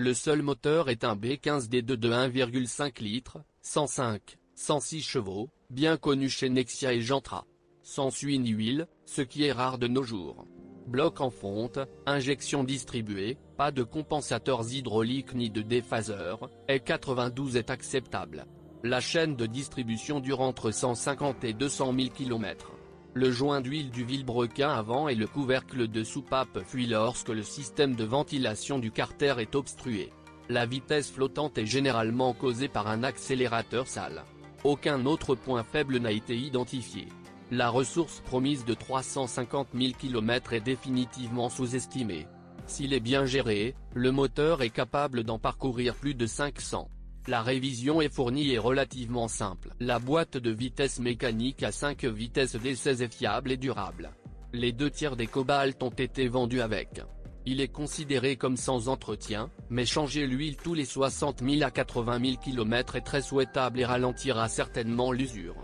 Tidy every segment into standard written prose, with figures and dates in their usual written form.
Le seul moteur est un B15D2 de 1,5 litres, 106 chevaux, bien connu chez Nexia et Gentra. S'ensuit ni huile, ce qui est rare de nos jours. Bloc en fonte, injection distribuée, pas de compensateurs hydrauliques ni de déphaseur, E92 est acceptable. La chaîne de distribution dure entre 150 et 200 000 km. Le joint d'huile du vilebrequin avant et le couvercle de soupape fuit lorsque le système de ventilation du carter est obstrué. La vitesse flottante est généralement causée par un accélérateur sale. Aucun autre point faible n'a été identifié. La ressource promise de 350 000 km est définitivement sous-estimée. S'il est bien géré, le moteur est capable d'en parcourir plus de 500. La révision est fournie et relativement simple. La boîte de vitesse mécanique à 5 vitesses d'essai est fiable et durable. Les 2/3 des Cobalt ont été vendus avec. Il est considéré comme sans entretien, mais changer l'huile tous les 60 000 à 80 000 km est très souhaitable et ralentira certainement l'usure.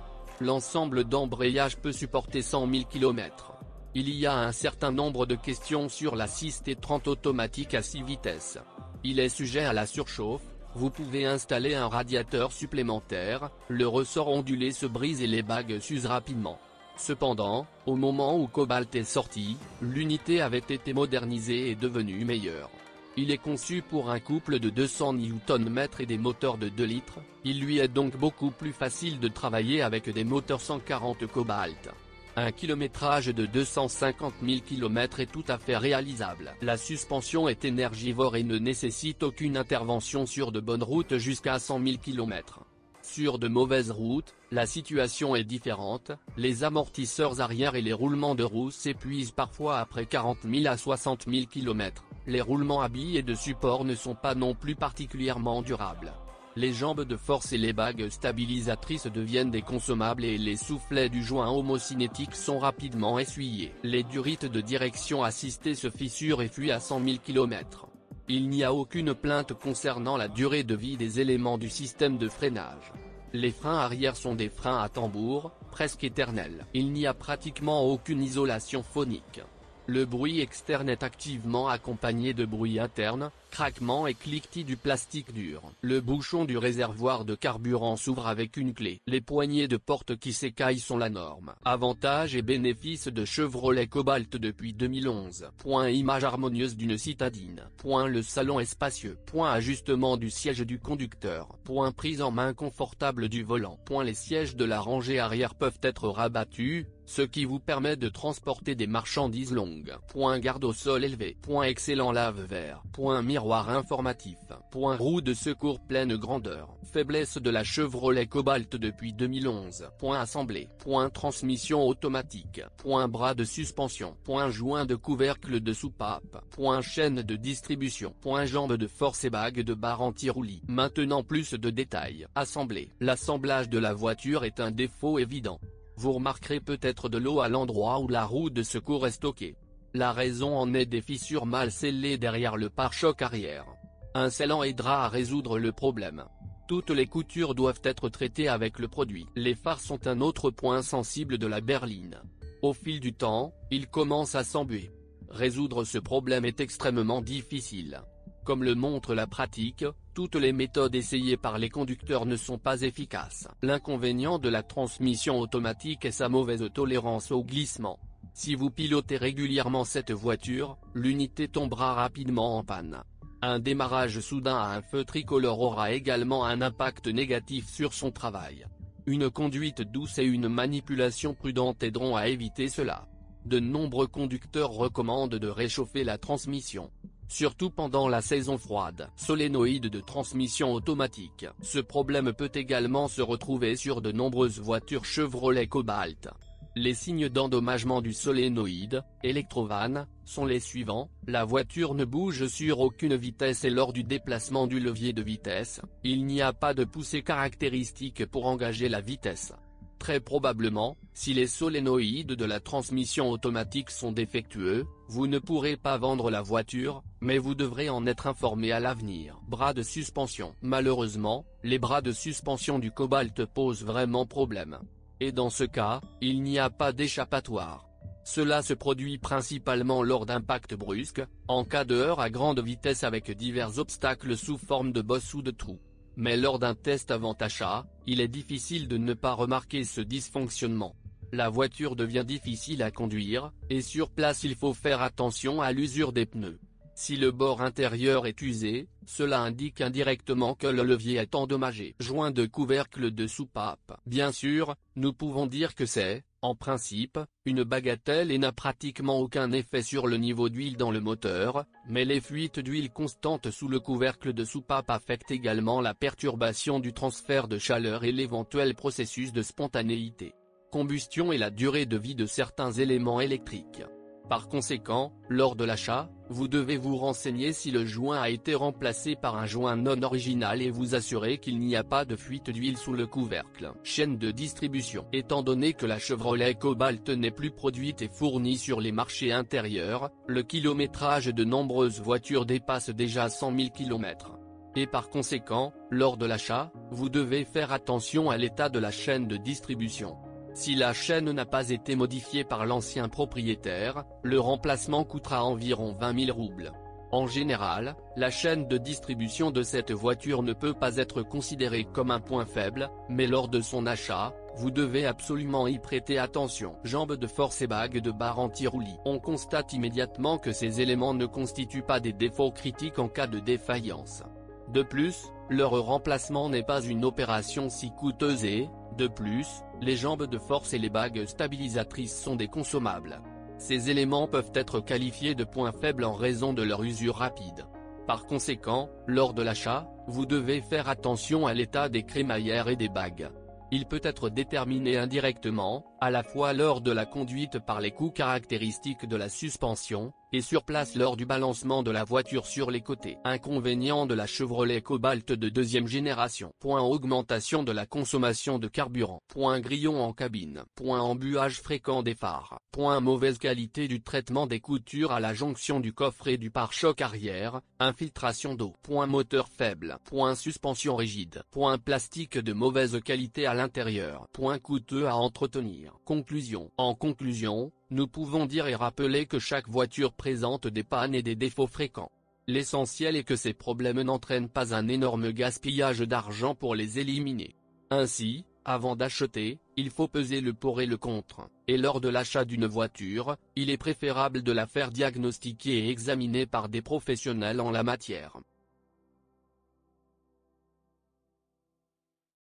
L'ensemble d'embrayage peut supporter 100 000 km. Il y a un certain nombre de questions sur la 6T30 automatique à 6 vitesses. Il est sujet à la surchauffe. Vous pouvez installer un radiateur supplémentaire, le ressort ondulé se brise et les bagues s'usent rapidement. Cependant, au moment où Cobalt est sorti, l'unité avait été modernisée et devenue meilleure. Il est conçu pour un couple de 200 Nm et des moteurs de 2 litres, il lui est donc beaucoup plus facile de travailler avec des moteurs 140 Cobalt. Un kilométrage de 250 000 km est tout à fait réalisable. La suspension est énergivore et ne nécessite aucune intervention sur de bonnes routes jusqu'à 100 000 km. Sur de mauvaises routes, la situation est différente, les amortisseurs arrière et les roulements de roues s'épuisent parfois après 40 000 à 60 000 km. Les roulements à billes et de support ne sont pas non plus particulièrement durables. Les jambes de force et les bagues stabilisatrices deviennent des consommables et les soufflets du joint homocinétique sont rapidement essuyés. Les durites de direction assistée se fissurent et fuient à 100 000 km. Il n'y a aucune plainte concernant la durée de vie des éléments du système de freinage. Les freins arrière sont des freins à tambour, presque éternels. Il n'y a pratiquement aucune isolation phonique. Le bruit externe est activement accompagné de bruit interne, craquement et cliquetis du plastique dur. Le bouchon du réservoir de carburant s'ouvre avec une clé. Les poignées de porte qui s'écaillent sont la norme. Avantages et bénéfices de Chevrolet Cobalt depuis 2011. Point image harmonieuse d'une citadine. Point le salon est spacieux. Point ajustement du siège du conducteur. Point prise en main confortable du volant. Point les sièges de la rangée arrière peuvent être rabattus, ce qui vous permet de transporter des marchandises longues. Point garde au sol élevé. Point excellent lave-verre. Point miroir informatif. Point roue de secours pleine grandeur. Faiblesse de la Chevrolet Cobalt depuis 2011. Point assemblée. Point transmission automatique. Point bras de suspension. Point joint de couvercle de soupape. Point chaîne de distribution. Point jambes de force et bague de barre anti-roulis. Maintenant plus de détails. Assemblée. L'assemblage de la voiture est un défaut évident. Vous remarquerez peut-être de l'eau à l'endroit où la roue de secours est stockée. La raison en est des fissures mal scellées derrière le pare-choc arrière. Un scellant aidera à résoudre le problème. Toutes les coutures doivent être traitées avec le produit. Les phares sont un autre point sensible de la berline. Au fil du temps, ils commencent à s'embuer. Résoudre ce problème est extrêmement difficile. Comme le montre la pratique, toutes les méthodes essayées par les conducteurs ne sont pas efficaces. L'inconvénient de la transmission automatique est sa mauvaise tolérance au glissement. Si vous pilotez régulièrement cette voiture, l'unité tombera rapidement en panne. Un démarrage soudain à un feu tricolore aura également un impact négatif sur son travail. Une conduite douce et une manipulation prudente aideront à éviter cela. De nombreux conducteurs recommandent de réchauffer la transmission. Surtout pendant la saison froide. Solénoïde de transmission automatique. Ce problème peut également se retrouver sur de nombreuses voitures Chevrolet Cobalt. Les signes d'endommagement du solénoïde, électrovanne, sont les suivants: la voiture ne bouge sur aucune vitesse et lors du déplacement du levier de vitesse, il n'y a pas de poussée caractéristique pour engager la vitesse. Très probablement, si les solénoïdes de la transmission automatique sont défectueux, vous ne pourrez pas vendre la voiture, mais vous devrez en être informé à l'avenir. Bras de suspension. Malheureusement, les bras de suspension du Cobalt posent vraiment problème. Et dans ce cas, il n'y a pas d'échappatoire. Cela se produit principalement lors d'impacts brusques, en cas de heurt à grande vitesse avec divers obstacles sous forme de bosses ou de trous. Mais lors d'un test avant achat, il est difficile de ne pas remarquer ce dysfonctionnement. La voiture devient difficile à conduire, et sur place il faut faire attention à l'usure des pneus. Si le bord intérieur est usé, cela indique indirectement que le levier est endommagé. Joint de couvercle de soupape. Bien sûr, nous pouvons dire que c'est, en principe, une bagatelle et n'a pratiquement aucun effet sur le niveau d'huile dans le moteur, mais les fuites d'huile constantes sous le couvercle de soupape affectent également la perturbation du transfert de chaleur et l'éventuel processus de spontanéité, combustion et la durée de vie de certains éléments électriques. Par conséquent, lors de l'achat, vous devez vous renseigner si le joint a été remplacé par un joint non original et vous assurer qu'il n'y a pas de fuite d'huile sous le couvercle. Chaîne de distribution. Étant donné que la Chevrolet Cobalt n'est plus produite et fournie sur les marchés intérieurs, le kilométrage de nombreuses voitures dépasse déjà 100 000 km. Et par conséquent, lors de l'achat, vous devez faire attention à l'état de la chaîne de distribution. Si la chaîne n'a pas été modifiée par l'ancien propriétaire, le remplacement coûtera environ 20 000 roubles. En général, la chaîne de distribution de cette voiture ne peut pas être considérée comme un point faible, mais lors de son achat, vous devez absolument y prêter attention. Jambes de force et bagues de barre anti-roulis. On constate immédiatement que ces éléments ne constituent pas des défauts critiques en cas de défaillance. De plus, leur remplacement n'est pas une opération si coûteuse et, de plus, les jambes de force et les bagues stabilisatrices sont des consommables. Ces éléments peuvent être qualifiés de points faibles en raison de leur usure rapide. Par conséquent, lors de l'achat, vous devez faire attention à l'état des crémaillères et des bagues. Il peut être déterminé indirectement, à la fois lors de la conduite par les coups caractéristiques de la suspension, et sur place lors du balancement de la voiture sur les côtés. Inconvénient de la Chevrolet Cobalt de deuxième génération. Point augmentation de la consommation de carburant. Point grillon en cabine. Point embuage fréquent des phares. Point mauvaise qualité du traitement des coutures à la jonction du coffre et du pare-choc arrière, infiltration d'eau. Point moteur faible. Point suspension rigide. Point plastique de mauvaise qualité à l'intérieur. Point coûteux à entretenir. Conclusion. En conclusion, nous pouvons dire et rappeler que chaque voiture présente des pannes et des défauts fréquents. L'essentiel est que ces problèmes n'entraînent pas un énorme gaspillage d'argent pour les éliminer. Ainsi, avant d'acheter, il faut peser le pour et le contre, et lors de l'achat d'une voiture, il est préférable de la faire diagnostiquer et examiner par des professionnels en la matière.